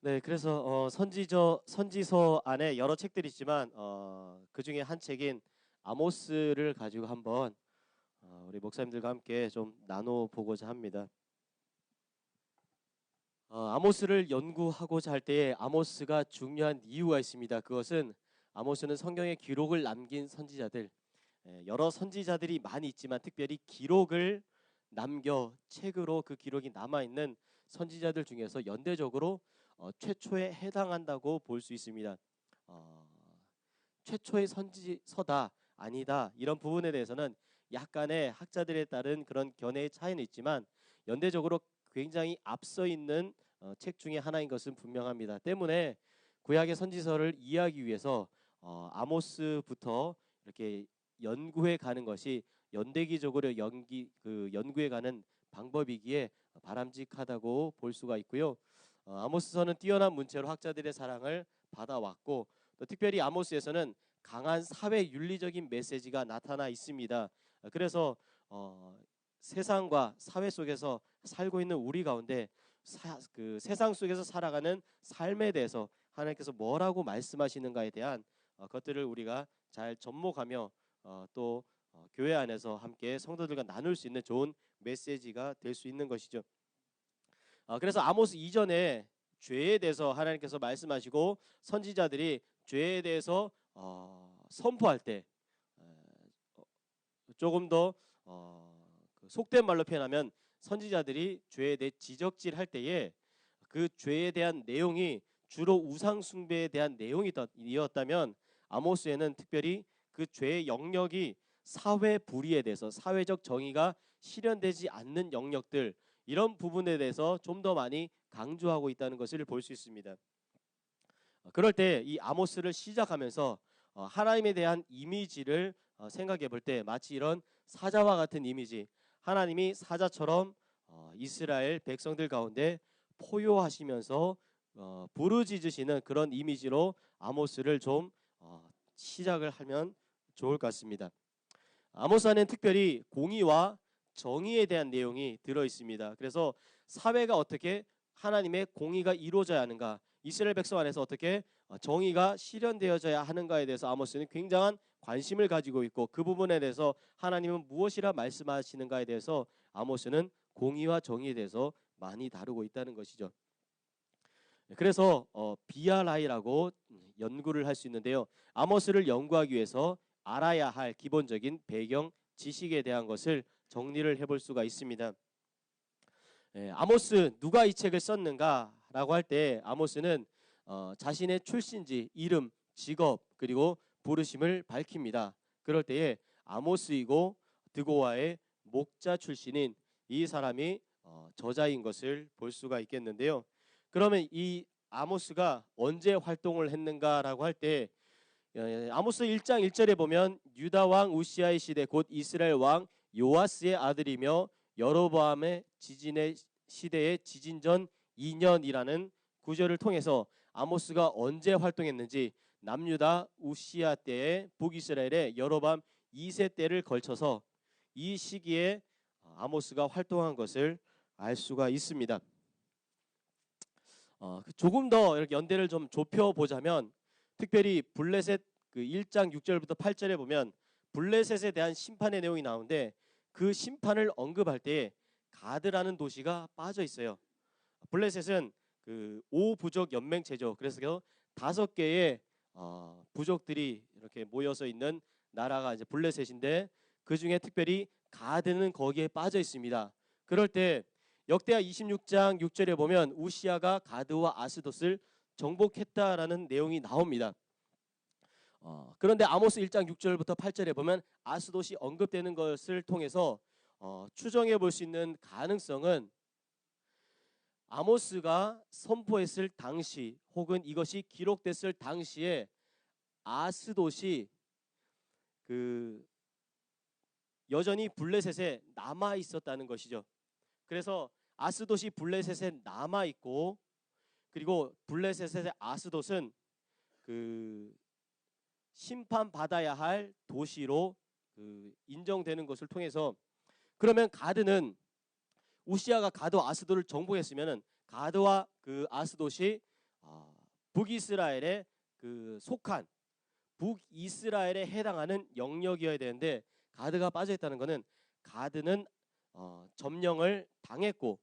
네, 그래서 선지서 안에 여러 책들이 있지만 그 중에 한 책인 아모스를 가지고 한번 우리 목사님들과 함께 좀 나눠 보고자 합니다. 아모스를 연구하고자 할 때에 아모스가 중요한 이유가 있습니다. 그것은 아모스는 성경에 기록을 남긴 선지자들, 여러 선지자들이 많이 있지만 특별히 기록을 남겨 책으로 그 기록이 남아 있는 선지자들 중에서 연대적으로 최초에 해당한다고 볼 수 있습니다. 어, 최초의 선지서다 아니다 이런 부분에 대해서는 약간의 학자들에 따른 그런 견해의 차이는 있지만 연대적으로 굉장히 앞서 있는 책 중에 하나인 것은 분명합니다. 때문에 구약의 선지서를 이해하기 위해서 아모스부터 이렇게 연구해 가는 것이 연대기적으로 연구해 가는 방법이기에 바람직하다고 볼 수가 있고요. 아모스서는 뛰어난 문체로 학자들의 사랑을 받아왔고 또 특별히 아모스에서는 강한 사회 윤리적인 메시지가 나타나 있습니다. 그래서 세상과 사회 속에서 살고 있는 우리 가운데 그 세상 속에서 살아가는 삶에 대해서 하나님께서 뭐라고 말씀하시는가에 대한 것들을 우리가 잘 접목하며 또 교회 안에서 함께 성도들과 나눌 수 있는 좋은 메시지가 될 수 있는 것이죠. 그래서 아모스 이전에 죄에 대해서 하나님께서 말씀하시고 선지자들이 죄에 대해서 선포할 때 조금 더 그 속된 말로 표현하면 선지자들이 죄에 대해 지적질할 때에 그 죄에 대한 내용이 주로 우상 숭배에 대한 내용이었다면 아모스에는 특별히 그 죄의 영역이 사회 불의에 대해서 사회적 정의가 실현되지 않는 영역들 이런 부분에 대해서 좀 더 많이 강조하고 있다는 것을 볼 수 있습니다. 그럴 때 이 아모스를 시작하면서 하나님에 대한 이미지를 생각해 볼 때 마치 이런 사자와 같은 이미지, 하나님이 사자처럼 이스라엘 백성들 가운데 포효하시면서 부르짖으시는 그런 이미지로 아모스를 좀 시작을 하면 좋을 것 같습니다. 아모스 안에는 특별히 공의와 정의에 대한 내용이 들어 있습니다. 그래서 사회가 어떻게 하나님의 공의가 이루어져야 하는가, 이스라엘 백성 안에서 어떻게 정의가 실현되어져야 하는가에 대해서 아모스는 굉장한 관심을 가지고 있고 그 부분에 대해서 하나님은 무엇이라 말씀하시는가에 대해서 아모스는 공의와 정의에 대해서 많이 다루고 있다는 것이죠. 그래서 비아라이라고 연구를 할 수 있는데요. 아모스를 연구하기 위해서 알아야 할 기본적인 배경 지식에 대한 것을 정리를 해볼 수가 있습니다. 아모스 누가 이 책을 썼는가라고 할 때 아모스는 자신의 출신지, 이름, 직업 그리고 부르심을 밝힙니다. 그럴 때에 아모스이고 드고아의 목자 출신인 이 사람이 저자인 것을 볼 수가 있겠는데요. 그러면 이 아모스가 언제 활동을 했는가라고 할 때 아모스 1장 1절에 보면 유다 왕 우시아의 시대 곧 이스라엘 왕 요아스의 아들이며 여로보암의 지진의 시대의 지진 전 2년이라는 구절을 통해서 아모스가 언제 활동했는지 남유다 우시아 때의 북이스라엘의 여로보암 2세 때를 걸쳐서 이 시기에 아모스가 활동한 것을 알 수가 있습니다. 조금 더 이렇게 연대를 좀 좁혀 보자면 특별히 블레셋 그 1장 6절부터 8절에 보면 블레셋에 대한 심판의 내용이 나오는데 그 심판을 언급할 때 가드라는 도시가 빠져 있어요. 블레셋은 그 5부족 연맹체죠. 그래서 5개의 부족들이 이렇게 모여서 있는 나라가 이제 블레셋인데 그 중에 특별히 가드는 거기에 빠져 있습니다. 그럴 때 역대하 26장 6절에 보면 우시아가 가드와 아스돗을 정복했다라는 내용이 나옵니다. 그런데 아모스 1장 6절부터 8절에 보면 아스돗이 언급되는 것을 통해서 추정해 볼 수 있는 가능성은 아모스가 선포했을 당시 혹은 이것이 기록됐을 당시에 아스돗이 그 여전히 블레셋에 남아 있었다는 것이죠. 그래서 아스돗이 블레셋에 남아 있고 그리고 블레셋의 아스돗은 그 심판받아야 할 도시로 인정되는 것을 통해서 그러면 가드는 우시아가 가드 아스돗을 정복했으면은 가드와 그 아스돗이 북이스라엘에 그 속한 북이스라엘에 해당하는 영역이어야 되는데 가드가 빠져 있다는 것은 가드는 점령을 당했고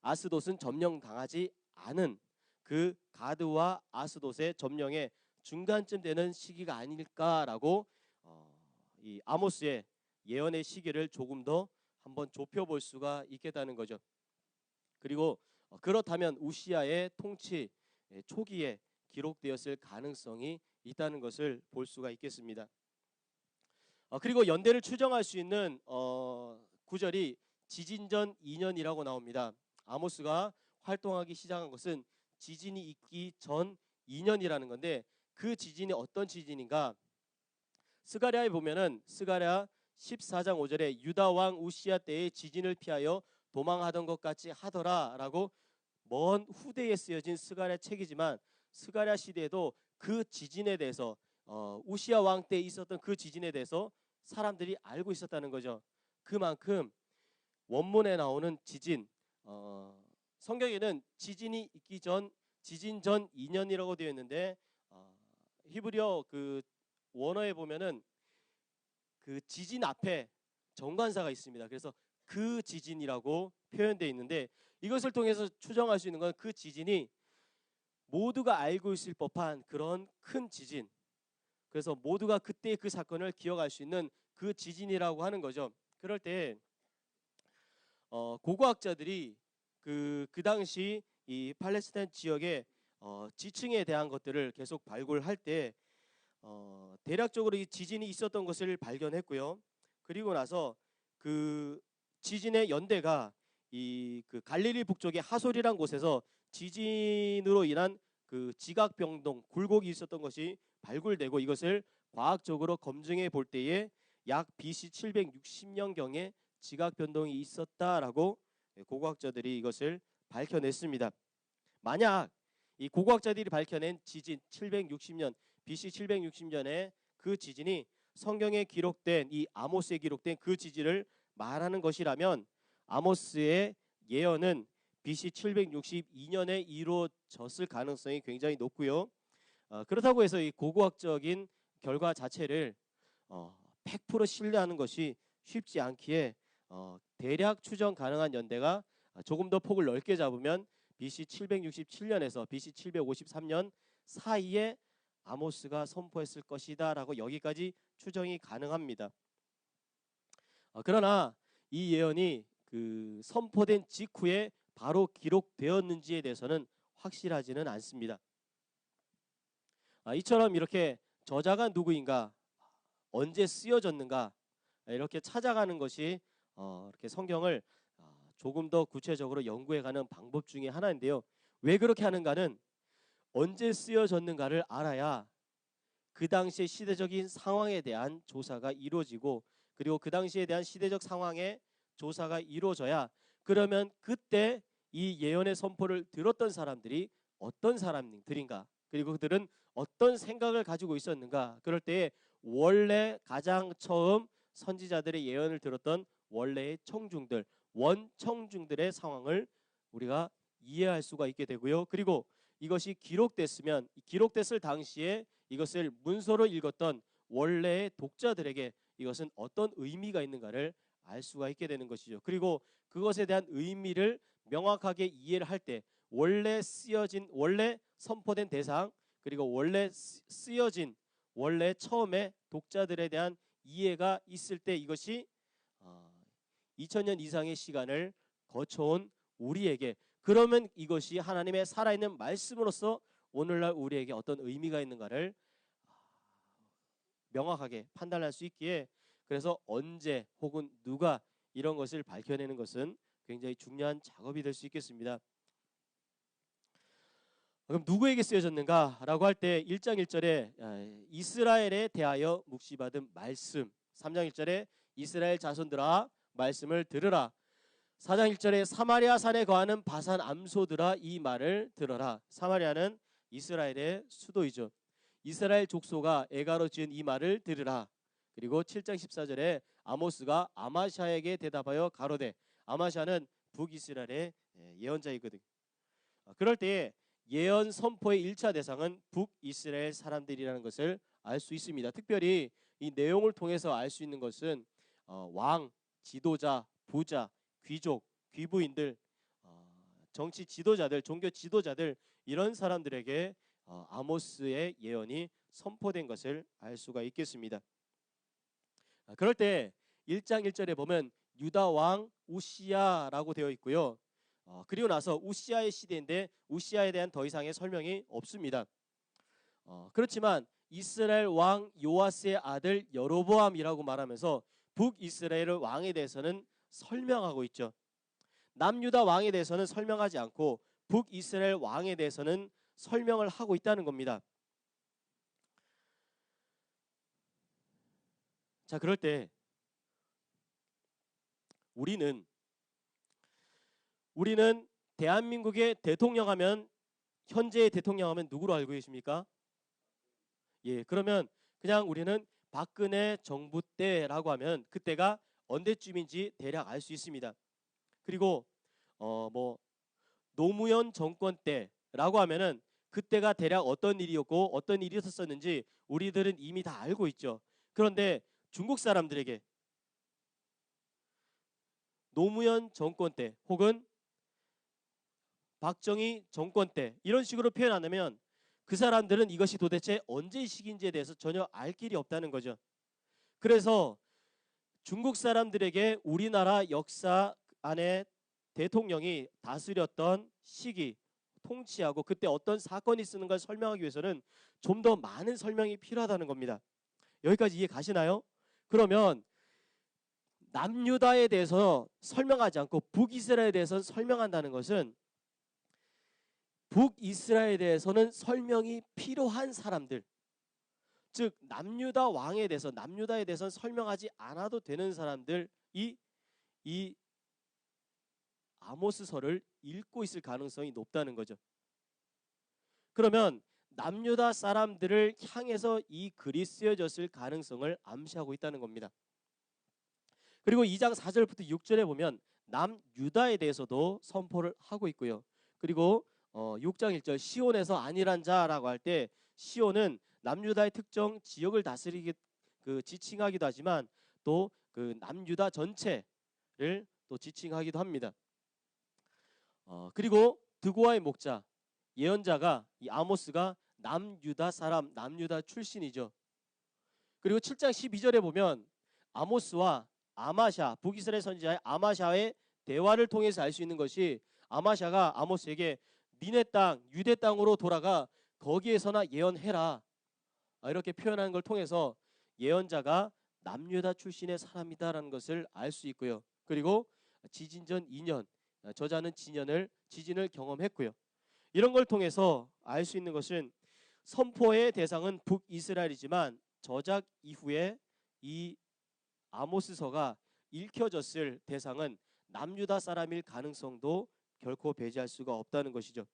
아스돗은 점령당하지 않은 그 가드와 아스돗의 점령의 중간쯤 되는 시기가 아닐까라고 이 아모스의 예언의 시기를 조금 더 한번 좁혀볼 수가 있겠다는 거죠. 그리고 그렇다면 우시아의 통치 초기에 기록되었을 가능성이 있다는 것을 볼 수가 있겠습니다. 그리고 연대를 추정할 수 있는 구절이 지진전 2년이라고 나옵니다. 아모스가 활동하기 시작한 것은 지진이 있기 전 2년이라는 건데 그 지진이 어떤 지진인가? 스가랴에 보면은 스가랴 14장 5절에 유다 왕 우시아 때의 지진을 피하여 도망하던 것 같이 하더라라고 먼 후대에 쓰여진 스가랴 책이지만 스가랴 시대에도 그 지진에 대해서 우시아 왕 때 있었던 그 지진에 대해서 사람들이 알고 있었다는 거죠. 그만큼 원문에 나오는 지진 성경에는 지진이 있기 전 지진 전 2년이라고 되어 있는데 히브리어 그 원어에 보면은 그 지진 앞에 정관사가 있습니다. 그래서 그 지진이라고 표현되어 있는데 이것을 통해서 추정할 수 있는 건 그 지진이 모두가 알고 있을 법한 그런 큰 지진, 그래서 모두가 그때 그 사건을 기억할 수 있는 그 지진이라고 하는 거죠. 그럴 때 고고학자들이 그 당시 이 팔레스타인 지역의 지층에 대한 것들을 계속 발굴할 때 대략적으로 이 지진이 있었던 것을 발견했고요. 그리고 나서 그 지진의 연대가 이 그 갈릴리 북쪽의 하솔이란 곳에서 지진으로 인한 그 지각 변동, 굴곡이 있었던 것이 발굴되고 이것을 과학적으로 검증해 볼 때에 약 BC 760년경에 지각 변동이 있었다라고 고고학자들이 이것을 밝혀냈습니다. 만약 이 고고학자들이 밝혀낸 지진 760년 BC 760년에 그 지진이 성경에 기록된 이 아모스에 기록된 그 지진을 말하는 것이라면 아모스의 예언은 BC 762년에 이루어졌을 가능성이 굉장히 높고요. 그렇다고 해서 이 고고학적인 결과 자체를 100% 신뢰하는 것이 쉽지 않기에 대략 추정 가능한 연대가 조금 더 폭을 넓게 잡으면 BC 767년에서 BC 753년 사이에 아모스가 선포했을 것이다 라고 여기까지 추정이 가능합니다. 그러나 이 예언이 그 선포된 직후에 바로 기록되었는지에 대해서는 확실하지는 않습니다. 이처럼 이렇게 저자가 누구인가, 언제 쓰여졌는가 이렇게 찾아가는 것이 이렇게 성경을 조금 더 구체적으로 연구해가는 방법 중에 하나인데요. 왜 그렇게 하는가는 언제 쓰여졌는가를 알아야 그 당시의 시대적인 상황에 대한 조사가 이루어지고 그리고 그 당시에 대한 시대적 상황의 조사가 이루어져야 그러면 그때 이 예언의 선포를 들었던 사람들이 어떤 사람들인가 그리고 그들은 어떤 생각을 가지고 있었는가 그럴 때에 원래 가장 처음 선지자들의 예언을 들었던 원래의 청중들 원청중들의 상황을 우리가 이해할 수가 있게 되고요. 그리고 이것이 기록됐으면 기록됐을 당시에 이것을 문서로 읽었던 원래의 독자들에게 이것은 어떤 의미가 있는가를 알 수가 있게 되는 것이죠. 그리고 그것에 대한 의미를 명확하게 이해를 할 때 원래 쓰여진 원래 선포된 대상 그리고 원래 쓰여진 원래 처음에 독자들에 대한 이해가 있을 때 이것이 2000년 이상의 시간을 거쳐온 우리에게 그러면 이것이 하나님의 살아있는 말씀으로서 오늘날 우리에게 어떤 의미가 있는가를 명확하게 판단할 수 있기에 그래서 언제 혹은 누가 이런 것을 밝혀내는 것은 굉장히 중요한 작업이 될 수 있겠습니다. 그럼 누구에게 쓰여졌는가라고 할 때 1장 1절에 이스라엘에 대하여 묵시받은 말씀 3장 1절에 이스라엘 자손들아 말씀을 들으라 4장 1절에 사마리아 산에 거하는 바산 암소들아 이 말을 들어라 사마리아는 이스라엘의 수도이죠. 이스라엘 족속아 애가로 지은 이 말을 들으라. 그리고 7장 14절에 아모스가 아마샤에게 대답하여 가로되 아마샤는 북이스라엘의 예언자이거든. 그럴 때에 예언 선포의 1차 대상은 북이스라엘 사람들이라는 것을 알 수 있습니다. 특별히 이 내용을 통해서 알 수 있는 것은 왕, 지도자, 부자, 귀족, 귀부인들, 정치 지도자들, 종교 지도자들 이런 사람들에게 아모스의 예언이 선포된 것을 알 수가 있겠습니다. 그럴 때 1장 1절에 보면 유다 왕 우시야라고 되어 있고요. 그리고 나서 우시야의 시대인데 우시야에 대한 더 이상의 설명이 없습니다. 그렇지만 이스라엘 왕 요아스의 아들 여로보암이라고 말하면서 북이스라엘 왕에 대해서는 설명하고 있죠. 남유다 왕에 대해서는 설명하지 않고 북이스라엘 왕에 대해서는 설명을 하고 있다는 겁니다. 자, 그럴 때 우리는 대한민국의 대통령 하면 현재의 대통령 하면 누구로 알고 계십니까? 예, 그러면 그냥 우리는 박근혜 정부 때라고 하면 그때가 언제쯤인지 대략 알 수 있습니다. 그리고 뭐 노무현 정권 때라고 하면은 그때가 대략 어떤 일이었고 어떤 일이 있었었는지 우리들은 이미 다 알고 있죠. 그런데 중국 사람들에게 노무현 정권 때 혹은 박정희 정권 때 이런 식으로 표현 안 하면 그 사람들은 이것이 도대체 언제 시기인지에 대해서 전혀 알 길이 없다는 거죠. 그래서 중국 사람들에게 우리나라 역사 안에 대통령이 다스렸던 시기, 통치하고 그때 어떤 사건이 있었는 걸 설명하기 위해서는 좀 더 많은 설명이 필요하다는 겁니다. 여기까지 이해 가시나요? 그러면 남유다에 대해서 설명하지 않고 북이스라엘에 대해서 설명한다는 것은 북이스라엘에 대해서는 설명이 필요한 사람들, 즉 남유다 왕에 대해서 남유다에 대해서는 설명하지 않아도 되는 사람들이 이 아모스서를 읽고 있을 가능성이 높다는 거죠. 그러면 남유다 사람들을 향해서 이 글이 쓰여졌을 가능성을 암시하고 있다는 겁니다. 그리고 2장 4절부터 6절에 보면 남유다에 대해서도 선포를 하고 있고요. 그리고 6장 1절 시온에서 안일한 자라고 할 때 시온은 남유다의 특정 지역을 다스리기 지칭하기도 하지만 또 그 남유다 전체를 또 지칭하기도 합니다. 그리고 드고아의 목자 예언자가 이 아모스가 남유다 사람 남유다 출신이죠. 그리고 7장 12절에 보면 아모스와 아마샤 북이스라엘 선지자의 아마샤의 대화를 통해서 알 수 있는 것이 아마샤가 아모스에게 니네 땅 유대 땅으로 돌아가 거기에서나 예언해라 이렇게 표현하는 걸 통해서 예언자가 남유다 출신의 사람이다라는 것을 알 수 있고요. 그리고 지진전 2년 저자는 지진을 경험했고요. 이런 걸 통해서 알 수 있는 것은 선포의 대상은 북이스라엘이지만 저작 이후에 이 아모스서가 읽혀졌을 대상은 남유다 사람일 가능성도 결코 배제할 수가 없다는 것이죠.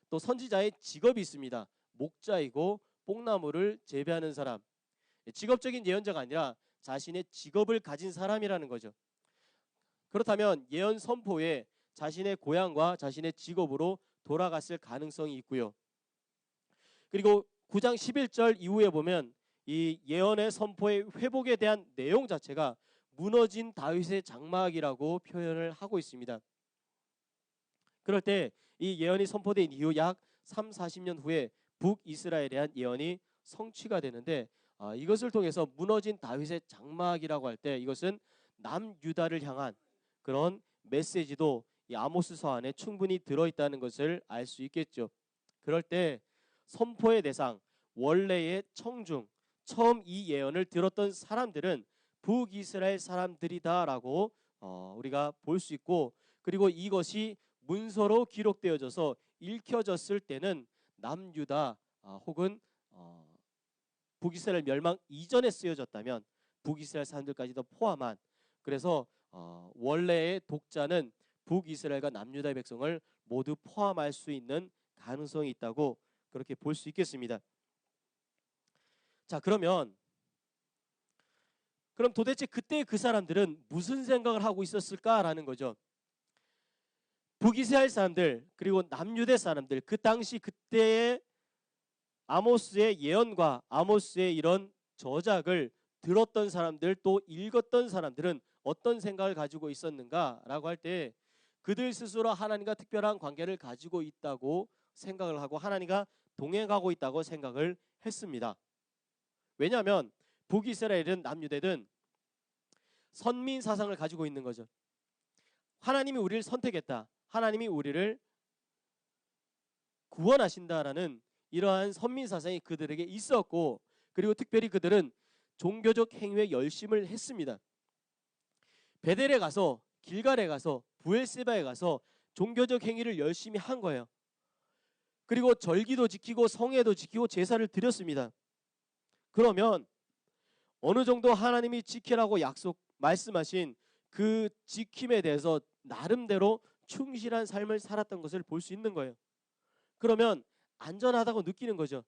또 선지자의 직업이 있습니다. 목자이고 뽕나무를 재배하는 사람. 직업적인 예언자가 아니라 자신의 직업을 가진 사람이라는 거죠. 그렇다면 예언 선포에 자신의 고향과 자신의 직업으로 돌아갔을 가능성이 있고요. 그리고 9장 11절 이후에 보면 이 예언의 선포의 회복에 대한 내용 자체가 무너진 다윗의 장막이라고 표현을 하고 있습니다. 그럴 때 이 예언이 선포된 이후 약 3, 40년 후에 북이스라엘에 대한 예언이 성취가 되는데 이것을 통해서 무너진 다윗의 장막이라고 할 때 이것은 남유다를 향한 그런 메시지도 이 아모스서 안에 충분히 들어있다는 것을 알 수 있겠죠. 그럴 때 선포의 대상, 원래의 청중, 처음 이 예언을 들었던 사람들은 북이스라엘 사람들이다라고 우리가 볼 수 있고 그리고 이것이 문서로 기록되어져서 읽혀졌을 때는 남유다 혹은 북이스라엘 멸망 이전에 쓰여졌다면 북이스라엘 사람들까지도 포함한 그래서 원래의 독자는 북이스라엘과 남유다의 백성을 모두 포함할 수 있는 가능성이 있다고 그렇게 볼 수 있겠습니다. 자, 그럼 도대체 그때 그 사람들은 무슨 생각을 하고 있었을까라는 거죠. 북이스라엘 사람들 그리고 남유대 사람들 그 당시 그때의 아모스의 예언과 아모스의 이런 저작을 들었던 사람들 또 읽었던 사람들은 어떤 생각을 가지고 있었는가라고 할 때 그들 스스로 하나님과 특별한 관계를 가지고 있다고 생각을 하고 하나님과 동행하고 있다고 생각을 했습니다. 왜냐하면 북이스라엘은 남유대든 선민 사상을 가지고 있는 거죠. 하나님이 우리를 선택했다. 하나님이 우리를 구원하신다라는 이러한 선민 사상이 그들에게 있었고 그리고 특별히 그들은 종교적 행위에 열심을 했습니다. 베델에 가서 길갈에 가서 부엘세바에 가서 종교적 행위를 열심히 한 거예요. 그리고 절기도 지키고 성회도 지키고 제사를 드렸습니다. 그러면 어느 정도 하나님이 지키라고 말씀하신 그 지킴에 대해서 나름대로 충실한 삶을 살았던 것을 볼 수 있는 거예요. 그러면 안전하다고 느끼는 거죠.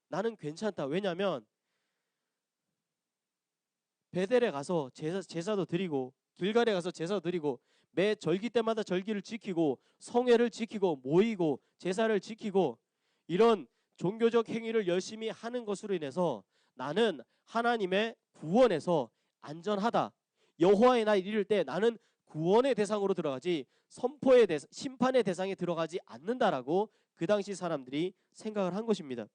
나는 괜찮다. 왜냐하면 베델에 가서 제사도 드리고 길갈에 가서 제사도 드리고 매 절기 때마다 절기를 지키고 성회를 지키고 모이고 제사를 지키고 이런 종교적 행위를 열심히 하는 것으로 인해서 나는 하나님의 구원에서 안전하다. 여호와의 날 이를 때 나는 구원의 대상으로 들어가지 심판의 대상에 들어가지 않는다라고 그 당시 사람들이 생각을 한 것입니다.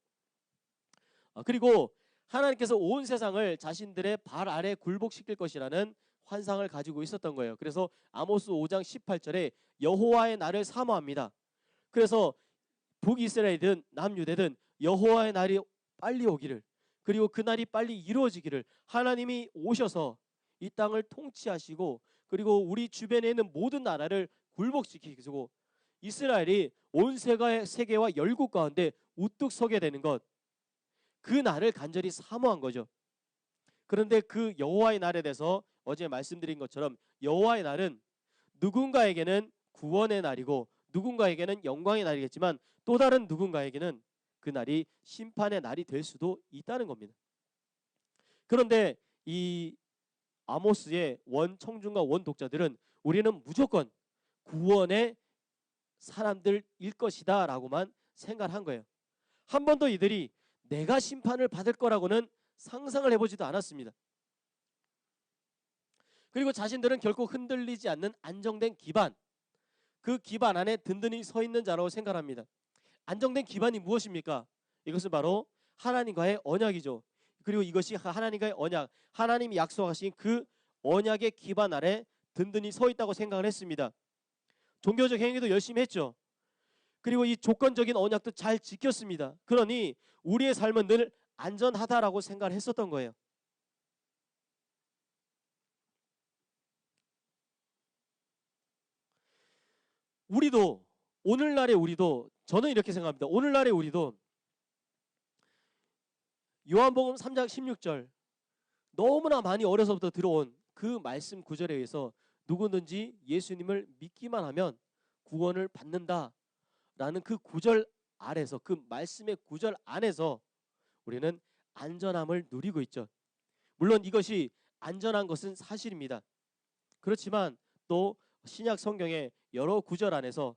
그리고 하나님께서 온 세상을 자신들의 발 아래 굴복시킬 것이라는 환상을 가지고 있었던 거예요. 그래서 아모스 5장 18절에 여호와의 날을 사모합니다. 그래서 북이스라엘이든 남유대든 여호와의 날이 빨리 오기를 그리고 그 날이 빨리 이루어지기를 하나님이 오셔서 이 땅을 통치하시고 그리고 우리 주변에 있는 모든 나라를 굴복시키시고 이스라엘이 온 세계와 열국 가운데 우뚝 서게 되는 것 그 날을 간절히 사모한 거죠. 그런데 그 여호와의 날에 대해서 어제 말씀드린 것처럼 여호와의 날은 누군가에게는 구원의 날이고 누군가에게는 영광의 날이겠지만 또 다른 누군가에게는 그 날이 심판의 날이 될 수도 있다는 겁니다. 그런데 이 아모스의 원청중과 원독자들은 우리는 무조건 구원의 사람들일 것이다 라고만 생각을 한 거예요. 한 번도 이들이 내가 심판을 받을 거라고는 상상을 해보지도 않았습니다. 그리고 자신들은 결코 흔들리지 않는 안정된 기반, 그 기반 안에 든든히 서 있는 자라고 생각합니다. 안정된 기반이 무엇입니까? 이것은 바로 하나님과의 언약이죠. 그리고 이것이 하나님과의 언약, 하나님이 약속하신 그 언약의 기반 아래 든든히 서 있다고 생각을 했습니다. 종교적 행위도 열심히 했죠. 그리고 이 조건적인 언약도 잘 지켰습니다. 그러니 우리의 삶은 늘 안전하다라고 생각을 했었던 거예요. 오늘날의 우리도 저는 이렇게 생각합니다. 오늘날의 우리도 요한복음 3장 16절 너무나 많이 어려서부터 들어온 그 말씀 구절에 의해서 누구든지 예수님을 믿기만 하면 구원을 받는다 라는 그 구절 아래서 그 말씀의 구절 안에서 우리는 안전함을 누리고 있죠. 물론 이것이 안전한 것은 사실입니다. 그렇지만 또 신약 성경의 여러 구절 안에서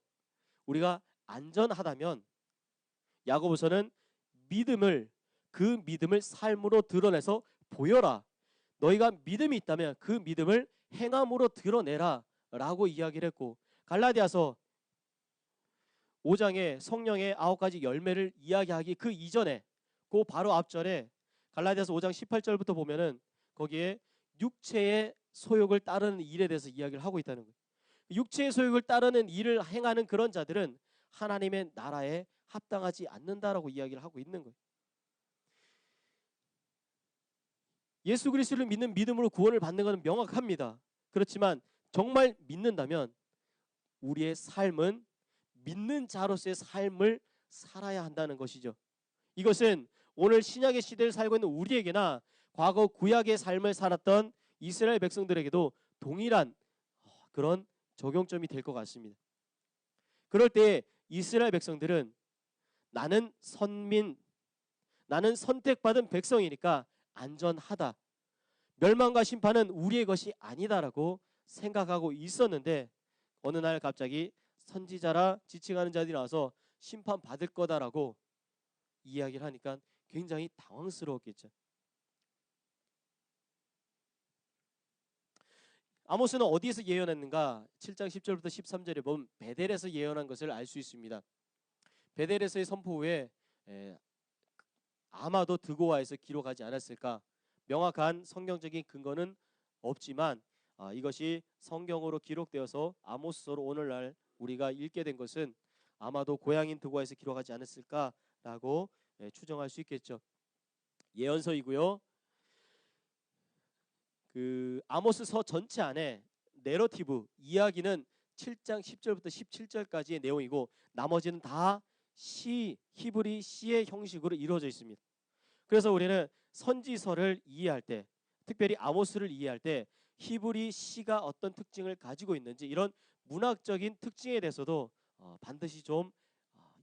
우리가 안전하다면 야고보서는 그 믿음을 삶으로 드러내서 보여라. 너희가 믿음이 있다면 그 믿음을 행함으로 드러내라 라고 이야기를 했고 갈라디아서 5장에 성령의 9가지 열매를 이야기하기 그 이전에 그 바로 앞절에 갈라디아서 5장 18절부터 보면은 거기에 육체의 소욕을 따르는 일에 대해서 이야기를 하고 있다는 거예요. 육체의 소욕을 따르는 일을 행하는 그런 자들은 하나님의 나라에 합당하지 않는다라고 이야기를 하고 있는 거예요. 예수 그리스도를 믿는 믿음으로 구원을 받는 것은 명확합니다. 그렇지만 정말 믿는다면 우리의 삶은 믿는 자로서의 삶을 살아야 한다는 것이죠. 이것은 오늘 신약의 시대를 살고 있는 우리에게나 과거 구약의 삶을 살았던 이스라엘 백성들에게도 동일한 그런 적용점이 될 것 같습니다. 그럴 때 이스라엘 백성들은 나는 선택받은 백성이니까 안전하다. 멸망과 심판은 우리의 것이 아니다라고 생각하고 있었는데 어느 날 갑자기 선지자라 지칭하는 자들이 나와서 심판받을 거다라고 이야기를 하니까 굉장히 당황스러웠겠죠. 아모스는 어디에서 예언했는가? 7장 10절부터 13절에 보면 베델에서 예언한 것을 알 수 있습니다. 베델에서의 선포 후에 아마도 드고아에서 기록하지 않았을까? 명확한 성경적인 근거는 없지만 이것이 성경으로 기록되어서 아모스서로 오늘날 우리가 읽게 된 것은 아마도 고향인 드고아에서 기록하지 않았을까라고 추정할 수 있겠죠. 예언서이고요. 그 아모스서 전체 안에 내러티브 이야기는 7장 10절부터 17절까지의 내용이고 나머지는 다 히브리 시의 형식으로 이루어져 있습니다. 그래서 우리는 선지서를 이해할 때, 특별히 아모스를 이해할 때 히브리 시가 어떤 특징을 가지고 있는지 이런 문학적인 특징에 대해서도 반드시 좀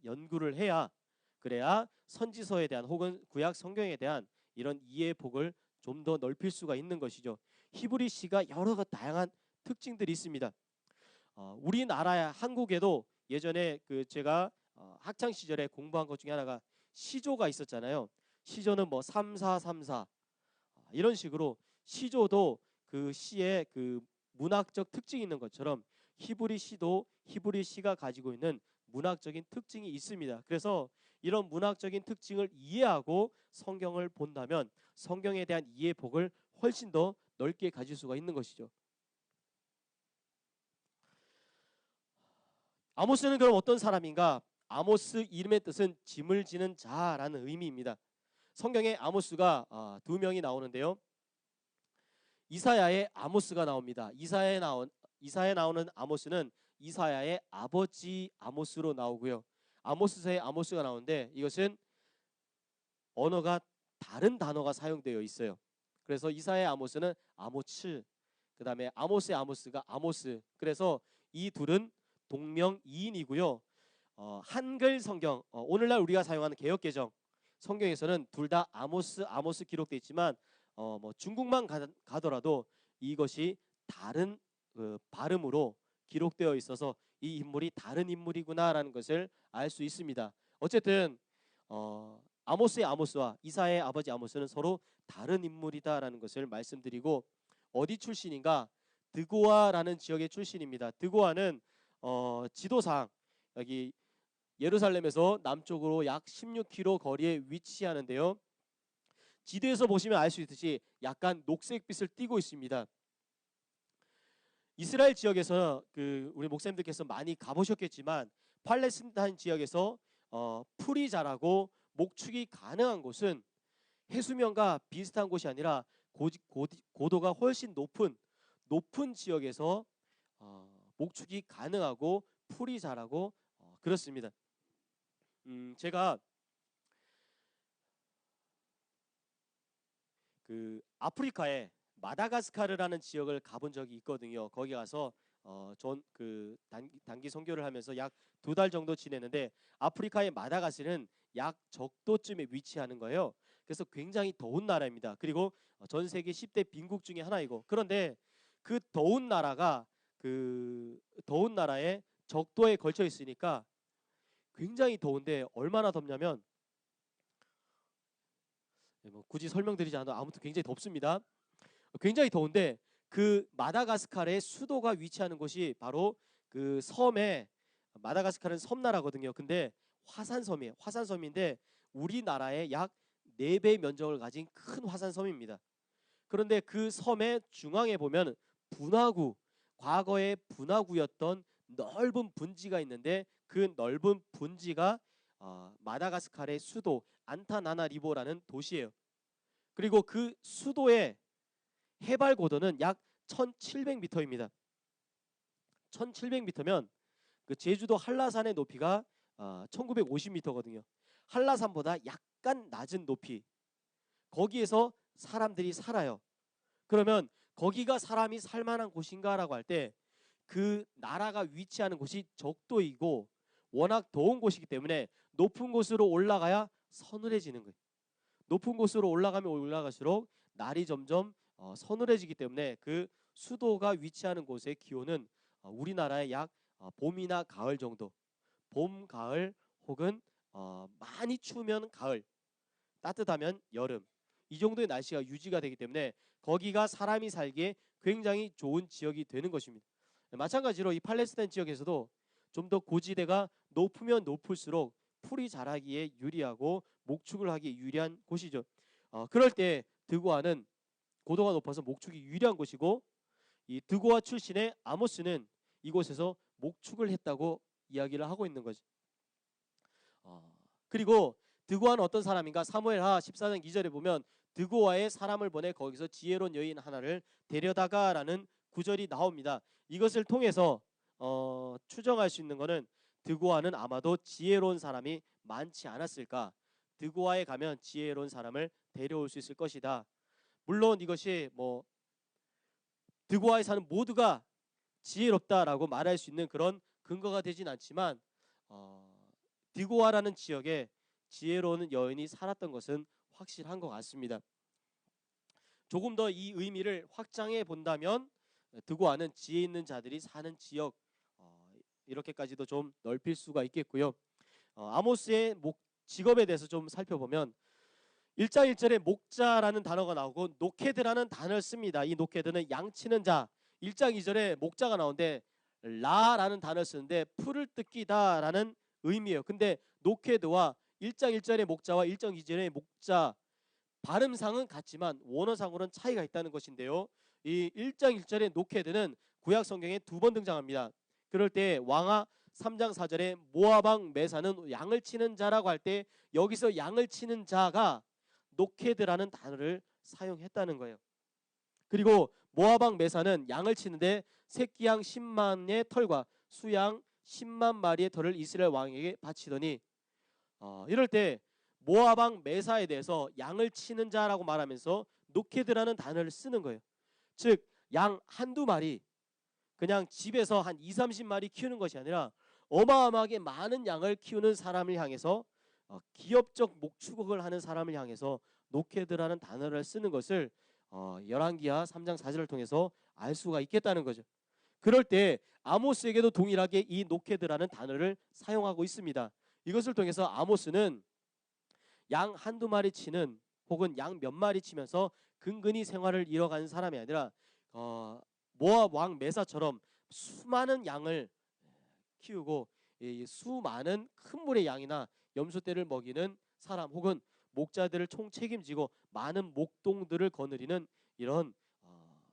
연구를 해야, 그래야 선지서에 대한 혹은 구약 성경에 대한 이런 이해의 폭을 좀 더 넓힐 수가 있는 것이죠. 히브리 시가 여러 다양한 특징들이 있습니다. 우리나라 한국에도 예전에 제가 학창 시절에 공부한 것 중에 하나가 시조가 있었잖아요. 시조는 뭐 3434 이런 식으로 시조도 그 시의 그 문학적 특징이 있는 것처럼 히브리 시도 히브리 시가 가지고 있는 문학적인 특징이 있습니다. 그래서 이런 문학적인 특징을 이해하고 성경을 본다면 성경에 대한 이해 폭을 훨씬 더 넓게 가질 수가 있는 것이죠. 아모스는 그럼 어떤 사람인가? 아모스 이름의 뜻은 짐을 지는 자라는 의미입니다. 성경에 아모스가 두 명이 나오는데요. 이사야의 아모스가 나옵니다. 이사야에 나오는 아모스는 이사야의 아버지 아모스로 나오고요. 아모스서의 아모스가 나오는데 이것은 언어가 다른 단어가 사용되어 있어요. 그래서 이사야의 아모스는 아모츠, 그 다음에 아모스의 아모스가 아모스. 그래서 이 둘은 동명이인이고요. 한글 성경, 오늘날 우리가 사용하는 개역개정 성경에서는 둘 다 아모스 기록되어 있지만 뭐 중국만 가더라도 이것이 다른 발음으로 기록되어 있어서 이 인물이 다른 인물이구나라는 것을 알 수 있습니다. 어쨌든 아모스의 아모스와 이사야의 아버지 아모스는 서로 다른 인물이다라는 것을 말씀드리고, 어디 출신인가? 드고아라는 지역의 출신입니다. 드고아는 지도상 여기 예루살렘에서 남쪽으로 약 16km 거리에 위치하는데요. 지도에서 보시면 알 수 있듯이 약간 녹색빛을 띠고 있습니다. 이스라엘 지역에서 우리 목사님들께서 많이 가보셨겠지만 팔레스타인 지역에서 풀이 자라고 목축이 가능한 곳은 해수면과 비슷한 곳이 아니라 고도가 훨씬 높은 지역에서 목축이 가능하고 풀이 자라고 그렇습니다. 제가 아프리카에 마다가스카르라는 지역을 가본 적이 있거든요. 거기 가서 단기 선교를 하면서 약 2달 정도 지내는데 아프리카의 마다가스는 약 적도쯤에 위치하는 거예요. 그래서 굉장히 더운 나라입니다. 그리고 전 세계 10대 빈국 중에 하나이고, 그런데 그 더운 나라가 더운 나라에 적도에 걸쳐 있으니까 굉장히 더운데 얼마나 덥냐면 뭐 굳이 설명드리지 않아도 아무튼 굉장히 덥습니다. 굉장히 더운데 그 마다가스카르의 수도가 위치하는 곳이 바로 그 섬에, 마다가스카르는 섬나라거든요. 근데 화산섬이에요. 화산섬인데 우리나라의 약 4배 면적을 가진 큰 화산섬입니다. 그런데 그 섬의 중앙에 보면 과거의 분화구였던 넓은 분지가 있는데 그 넓은 분지가 마다가스카르의 수도 안타나나리보라는 도시예요. 그리고 그 수도의 해발 고도는 약 1700m입니다. 1700m면 그 제주도 한라산의 높이가 1950m거든요. 한라산보다 약간 낮은 높이. 거기에서 사람들이 살아요. 그러면 거기가 사람이 살만한 곳인가라고 할 때 그 나라가 위치하는 곳이 적도이고 워낙 더운 곳이기 때문에 높은 곳으로 올라가야 서늘해지는 거예요. 높은 곳으로 올라가면 올라갈수록 날이 점점 서늘해지기 때문에 그 수도가 위치하는 곳의 기온은 우리나라의 약 봄이나 가을 정도, 봄, 가을 혹은 많이 추우면 가을, 따뜻하면 여름, 이 정도의 날씨가 유지가 되기 때문에 거기가 사람이 살기에 굉장히 좋은 지역이 되는 것입니다. 마찬가지로 이 팔레스타인 지역에서도 좀 더 고지대가 높으면 높을수록 풀이 자라기에 유리하고 목축을 하기에 유리한 곳이죠. 그럴 때 드고아는 고도가 높아서 목축이 유리한 곳이고, 이 드고아 출신의 아모스는 이곳에서 목축을 했다고 이야기를 하고 있는 거죠. 그리고 드고아는 어떤 사람인가? 사무엘하 14장 2절에 보면 드고아의 사람을 보내 거기서 지혜로운 여인 하나를 데려다가라는 구절이 나옵니다. 이것을 통해서 추정할 수 있는 것은 드고아는 아마도 지혜로운 사람이 많지 않았을까? 드고아에 가면 지혜로운 사람을 데려올 수 있을 것이다. 물론 이것이 드고아에 사는 모두가 지혜롭다라고 말할 수 있는 그런 근거가 되진 않지만 드고아라는 지역에 지혜로운 여인이 살았던 것은 확실한 것 같습니다. 조금 더 이 의미를 확장해 본다면 드고아는 지혜 있는 자들이 사는 지역, 이렇게까지도 좀 넓힐 수가 있겠고요. 아모스의 직업에 대해서 좀 살펴보면 1장 1절에 목자라는 단어가 나오고 노케드라는 단어를 씁니다. 이 노케드는 양치는 자. 1장 2절에 목자가 나오는데 라라는 단어를 쓰는데 풀을 뜯기다라는 의미예요. 근데 노케드와 1장 1절의 목자와 1장 2절의 목자 발음상은 같지만 원어상으로는 차이가 있다는 것인데요. 이 1장 1절의 노케드는 구약 성경에 2번 등장합니다. 그럴 때 왕하 3장 4절에 모압왕 메사는 양을 치는 자라고 할 때 여기서 양을 치는 자가 노케드라는 단어를 사용했다는 거예요. 그리고 모압왕 메사는 양을 치는데 새끼양 10만의 털과 수양 10만 마리의 털을 이스라엘 왕에게 바치더니 이럴 때 모압왕 메사에 대해서 양을 치는 자라고 말하면서 노케드라는 단어를 쓰는 거예요. 즉 양 한두 마리, 그냥 집에서 한 2, 30마리 키우는 것이 아니라 어마어마하게 많은 양을 키우는 사람을 향해서, 기업적 목축을 하는 사람을 향해서 노케드라는 단어를 쓰는 것을 열왕기하 3장 4절을 통해서 알 수가 있겠다는 거죠. 그럴 때 아모스에게도 동일하게 이 노케드라는 단어를 사용하고 있습니다. 이것을 통해서 아모스는 양 한두 마리 치는 혹은 양 몇 마리 치면서 근근히 생활을 이뤄가는 사람이 아니라 모압 왕 메사처럼 수많은 양을 키우고 수많은 큰 물의 양이나 염소떼를 먹이는 사람 혹은 목자들을 총책임지고 많은 목동들을 거느리는 이런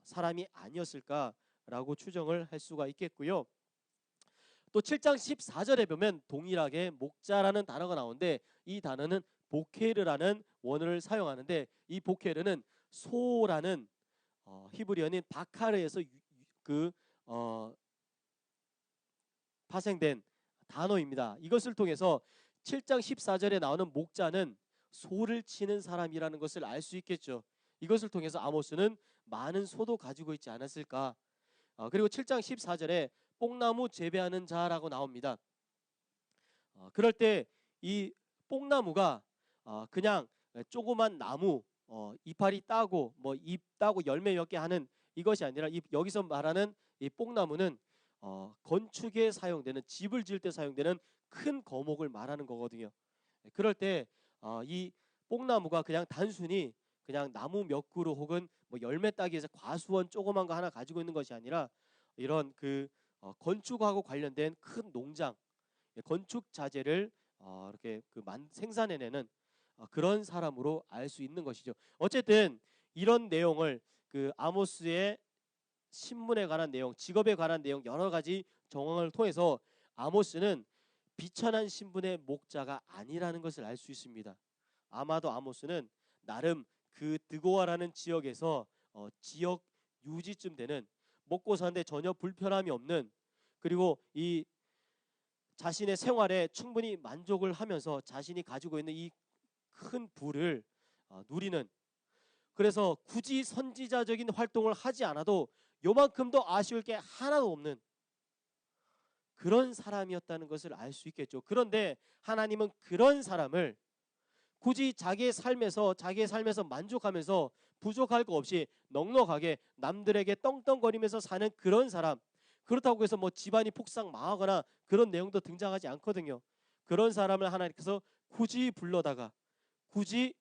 사람이 아니었을까라고 추정을 할 수가 있겠고요. 또 7장 14절에 보면 동일하게 목자라는 단어가 나오는데 이 단어는 보케르라는 원어를 사용하는데 이 보케르는 소라는 히브리어인 바카르에서 파생된 단어입니다. 이것을 통해서 7장 14절에 나오는 목자는 소를 치는 사람이라는 것을 알 수 있겠죠. 이것을 통해서 아모스는 많은 소도 가지고 있지 않았을까. 그리고 7장 14절에 뽕나무 재배하는 자라고 나옵니다. 그럴 때 이 뽕나무가 그냥 조그만 나무, 이파리 따고 잎 따고 열매 몇 개 하는 이것이 아니라 여기서 말하는 이 뽕나무는 건축에 사용되는, 집을 지을 때 사용되는 큰 거목을 말하는 거거든요. 그럴 때 이 뽕나무가 그냥 단순히 그냥 나무 몇 그루 혹은 열매 따기 위해서 과수원 조그만 거 하나 가지고 있는 것이 아니라 이런 건축하고 관련된 큰 농장, 건축 자재를 이렇게 생산해내는 그런 사람으로 알 수 있는 것이죠. 어쨌든 이런 내용을 아모스의 신문에 관한 내용, 직업에 관한 내용 여러 가지 정황을 통해서 아모스는 비천한 신분의 목자가 아니라는 것을 알 수 있습니다. 아마도 아모스는 나름 드고아라는 지역에서 지역 유지쯤 되는, 먹고 사는데 전혀 불편함이 없는, 그리고 이 자신의 생활에 충분히 만족을 하면서 자신이 가지고 있는 이 큰 부를 누리는, 그래서 굳이 선지자적인 활동을 하지 않아도 요만큼도 아쉬울 게 하나도 없는 그런 사람이었다는 것을 알 수 있겠죠. 그런데 하나님은 그런 사람을 굳이 자기의 삶에서 만족하면서 부족할 거 없이 넉넉하게 남들에게 떵떵거리면서 사는 그런 사람, 그렇다고 해서 뭐 집안이 폭삭 망하거나 그런 내용도 등장하지 않거든요. 그런 사람을 하나님께서 굳이 불러다가 굳이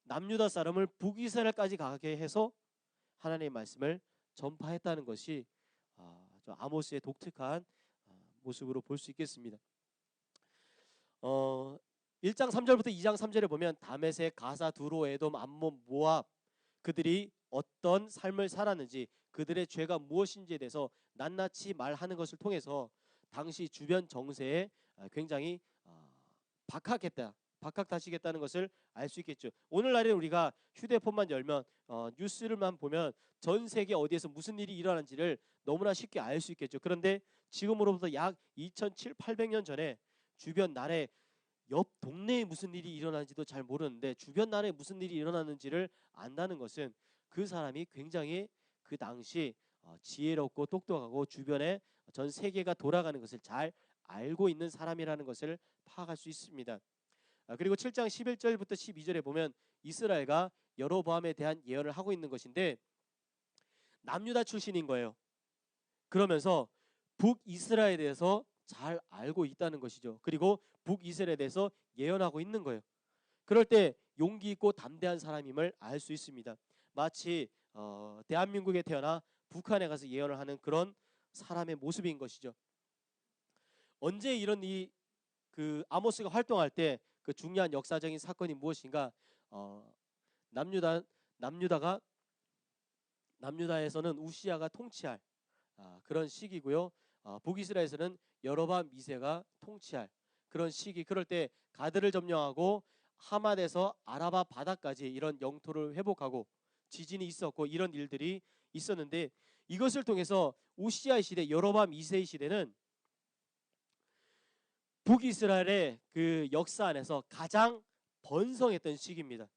남유다 사람을 북이스라엘까지 가게 해서 하나님의 말씀을 전파했다는 것이 좀 아모스의 독특한 모습으로 볼 수 있겠습니다. 1장 3절부터 2장 3절에 보면 다메섹, 가사, 두로, 에돔, 암몬, 모압 그들이 어떤 삶을 살았는지 그들의 죄가 무엇인지에 대해서 낱낱이 말하는 것을 통해서 당시 주변 정세에 굉장히 박학다시겠다는 것을 알 수 있겠죠. 오늘날에 우리가 휴대폰만 열면 뉴스를만 보면 전 세계 어디에서 무슨 일이 일어난지를 너무나 쉽게 알 수 있겠죠. 그런데 지금으로부터 약 2700~800년 전에 주변 나라에 옆 동네에 무슨 일이 일어나는지도 잘 모르는데 주변 나라에 무슨 일이 일어나는지를 안다는 것은 그 사람이 굉장히 그 당시 지혜롭고 똑똑하고 주변에 전 세계가 돌아가는 것을 잘 알고 있는 사람이라는 것을 파악할 수 있습니다. 그리고 7장 11절부터 12절에 보면 이스라엘과 여로보암에 대한 예언을 하고 있는 것인데 남유다 출신인 거예요. 그러면서 북이스라엘에 대해서 잘 알고 있다는 것이죠. 그리고 북이스라엘에 대해서 예언하고 있는 거예요. 그럴 때 용기 있고 담대한 사람임을 알 수 있습니다. 마치 대한민국에 태어나 북한에 가서 예언을 하는 그런 사람의 모습인 것이죠. 언제 이런 그 아모스가 활동할 때 그 중요한 역사적인 사건이 무엇인가? 남유다에서는 우시야가 통치할 그런 시기고요. 북이스라엘에서는 여로보암 2세가 통치할 그런 시기. 그럴 때 가드를 점령하고 하맛에서 아라바 바다까지 이런 영토를 회복하고 지진이 있었고 이런 일들이 있었는데 이것을 통해서 우시야의 시대, 여로보암 2세의 시대는 북이스라엘의 그 역사 안에서 가장 번성했던 시기입니다.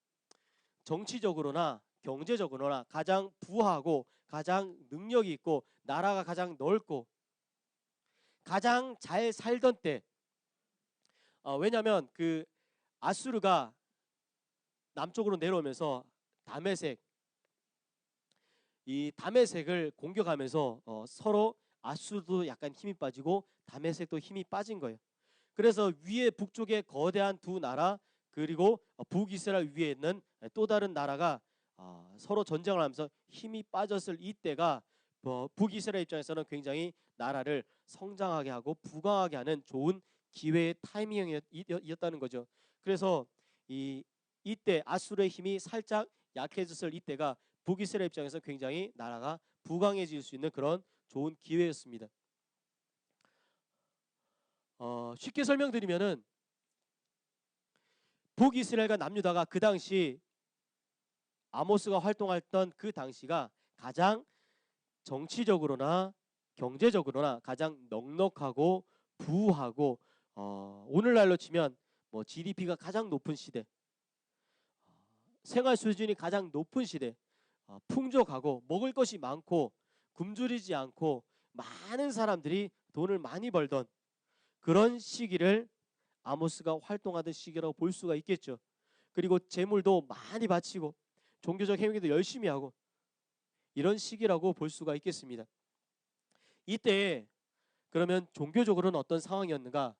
정치적으로나 경제적으로나 가장 부하고 가장 능력이 있고 나라가 가장 넓고 가장 잘 살던 때. 왜냐하면 그 아수르가 남쪽으로 내려오면서 이 다메섹을 공격하면서 서로 아수르도 약간 힘이 빠지고 다메섹도 힘이 빠진 거예요. 그래서 위에 북쪽에 거대한 두 나라 그리고 북이스라엘 위에 있는 또 다른 나라가 서로 전쟁을 하면서 힘이 빠졌을 이때가 북이스라엘 입장에서는 굉장히 나라를 성장하게 하고 부강하게 하는 좋은 기회의 타이밍이었다는 거죠. 그래서 이때 아수르의 힘이 살짝 약해졌을 이때가 북이스라엘 입장에서 굉장히 나라가 부강해질 수 있는 그런 좋은 기회였습니다. 쉽게 설명드리면은 북이스라엘과 남유다가 그 당시 아모스가 활동했던 그 당시가 가장 정치적으로나 경제적으로나 가장 넉넉하고 부하고 오늘날로 치면 뭐 GDP가 가장 높은 시대, 생활 수준이 가장 높은 시대, 풍족하고 먹을 것이 많고 굶주리지 않고 많은 사람들이 돈을 많이 벌던 그런 시기를 아모스가 활동하던 시기라고 볼 수가 있겠죠. 그리고 재물도 많이 바치고 종교적 행위도 열심히 하고 이런 시기라고 볼 수가 있겠습니다. 이때 그러면 종교적으로는 어떤 상황이었는가?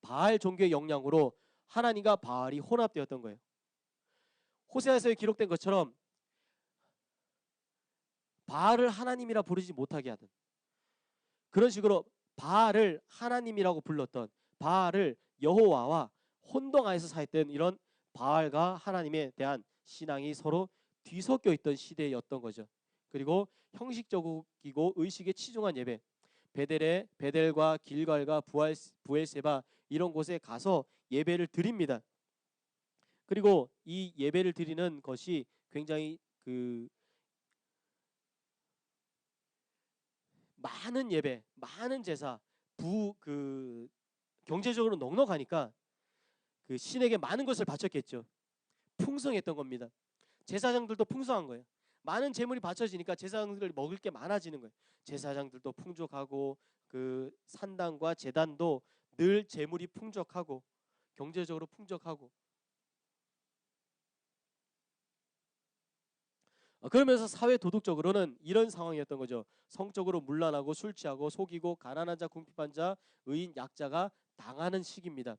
바알 종교의 영향으로 하나님과 바알이 혼합되었던 거예요. 호세아서에 기록된 것처럼 바알을 하나님이라 부르지 못하게 하던 그런 식으로 바알을 하나님이라고 불렀던 바알을 여호와와 혼동하여서 사했던 이런 바알과 하나님에 대한 신앙이 서로 뒤섞여 있던 시대였던 거죠. 그리고 형식적이고 의식에 치중한 예배, 베델과 길갈과 부엘세바 이런 곳에 가서 예배를 드립니다. 그리고 이 예배를 드리는 것이 굉장히 그 많은 예배, 많은 제사, 경제적으로 넉넉하니까 그 신에게 많은 것을 바쳤겠죠. 풍성했던 겁니다. 제사장들도 풍성한 거예요. 많은 재물이 바쳐지니까 제사장들이 먹을 게 많아지는 거예요. 제사장들도 풍족하고 그 산당과 제단도 늘 재물이 풍족하고 경제적으로 풍족하고 그러면서 사회 도덕적으로는 이런 상황이었던 거죠. 성적으로 문란하고 술 취하고 속이고 가난한 자, 궁핍한 자, 의인, 약자가 당하는 시기입니다.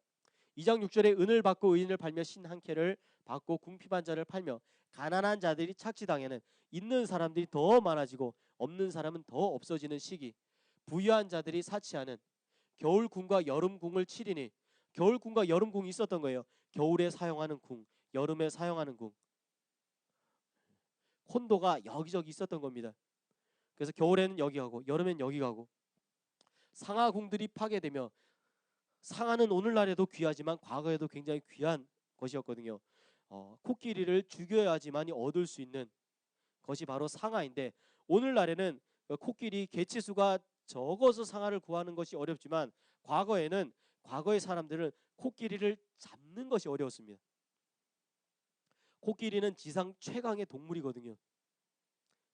2장 6절에 은을 받고 의인을 팔며 신 한 캐를 받고 궁핍한 자를 팔며 가난한 자들이 착취당하는, 있는 사람들이 더 많아지고 없는 사람은 더 없어지는 시기, 부유한 자들이 사치하는, 겨울궁과 여름궁을 치리니, 겨울궁과 여름궁이 있었던 거예요. 겨울에 사용하는 궁, 여름에 사용하는 궁. 콘도가 여기저기 있었던 겁니다. 그래서 겨울에는 여기 가고 여름엔 여기 가고, 상하궁들이 파괴되며, 상하는 오늘날에도 귀하지만 과거에도 굉장히 귀한 것이었거든요. 코끼리를 죽여야지만이 얻을 수 있는 것이 바로 상하인데, 오늘날에는 코끼리 개체수가 적어서 상하를 구하는 것이 어렵지만, 과거에는, 과거의 사람들은 코끼리를 잡는 것이 어려웠습니다. 코끼리는 지상 최강의 동물이거든요.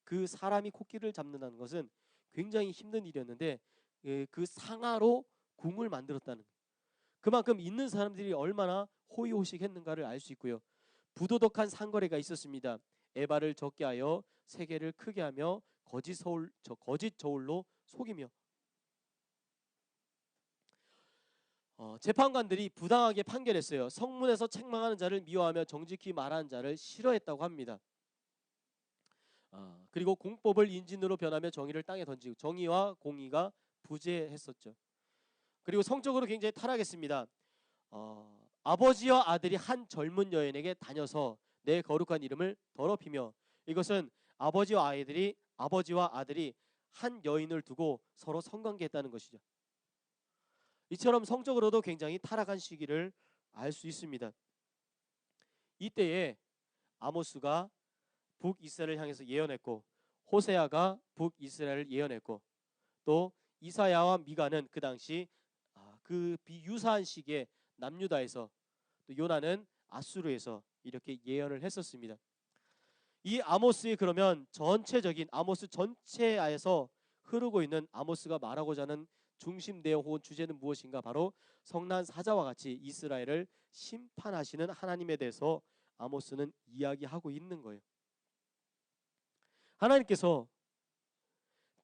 그 사람이 코끼리를 잡는다는 것은 굉장히 힘든 일이었는데, 그 상하로 궁을 만들었다는, 그만큼 있는 사람들이 얼마나 호의호식했는가를 알 수 있고요. 부도덕한 상거래가 있었습니다. 에바를 적게 하여 세계를 크게 하며 거짓 저울로 속이며. 재판관들이 부당하게 판결했어요. 성문에서 책망하는 자를 미워하며 정직히 말하는 자를 싫어했다고 합니다. 그리고 공법을 인진으로 변하며 정의를 땅에 던지고, 정의와 공의가 부재했었죠. 그리고 성적으로 굉장히 타락했습니다. 아버지와 아들이 한 젊은 여인에게 다녀서 내 거룩한 이름을 더럽히며, 이것은 아버지와 아들이 한 여인을 두고 서로 성관계했다는 것이죠. 이처럼 성적으로도 굉장히 타락한 시기를 알 수 있습니다. 이때에 아모스가 북이스라엘을 향해서 예언했고, 호세아가 북이스라엘을 예언했고, 또 이사야와 미가는 그 당시 그 비유사한 시기에 남유다에서, 또 요나는 아수르에서 이렇게 예언을 했었습니다. 이 아모스의, 그러면 전체적인 아모스 전체에서 흐르고 있는 아모스가 말하고자 하는 중심 내용 혹은 주제는 무엇인가? 바로 성난 사자와 같이 이스라엘을 심판하시는 하나님에 대해서 아모스는 이야기하고 있는 거예요. 하나님께서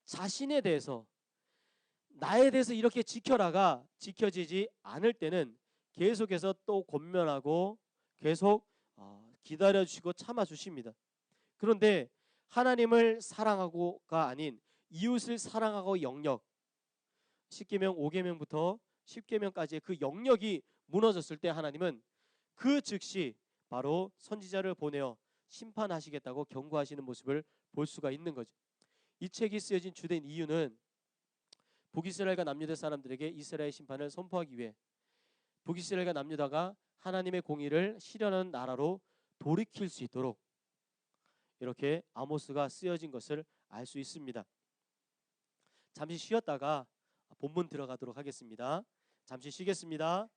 자신에 대해서, 나에 대해서 이렇게 지켜라가 지켜지지 않을 때는 계속해서 또 권면하고 계속 기다려주시고 참아주십니다. 그런데 하나님을 사랑하고가 아닌 이웃을 사랑하고 영역, 10계명 5계명부터 10계명까지의 그 영역이 무너졌을 때 하나님은 그 즉시 바로 선지자를 보내어 심판하시겠다고 경고하시는 모습을 볼 수가 있는 거죠. 이 책이 쓰여진 주된 이유는 북이스라엘과 남유다 사람들에게 이스라엘 심판을 선포하기 위해, 북이스라엘과 남유다가 하나님의 공의를 실현하는 나라로 돌이킬 수 있도록 이렇게 아모스가 쓰여진 것을 알 수 있습니다. 잠시 쉬었다가 본문 들어가도록 하겠습니다. 잠시 쉬겠습니다.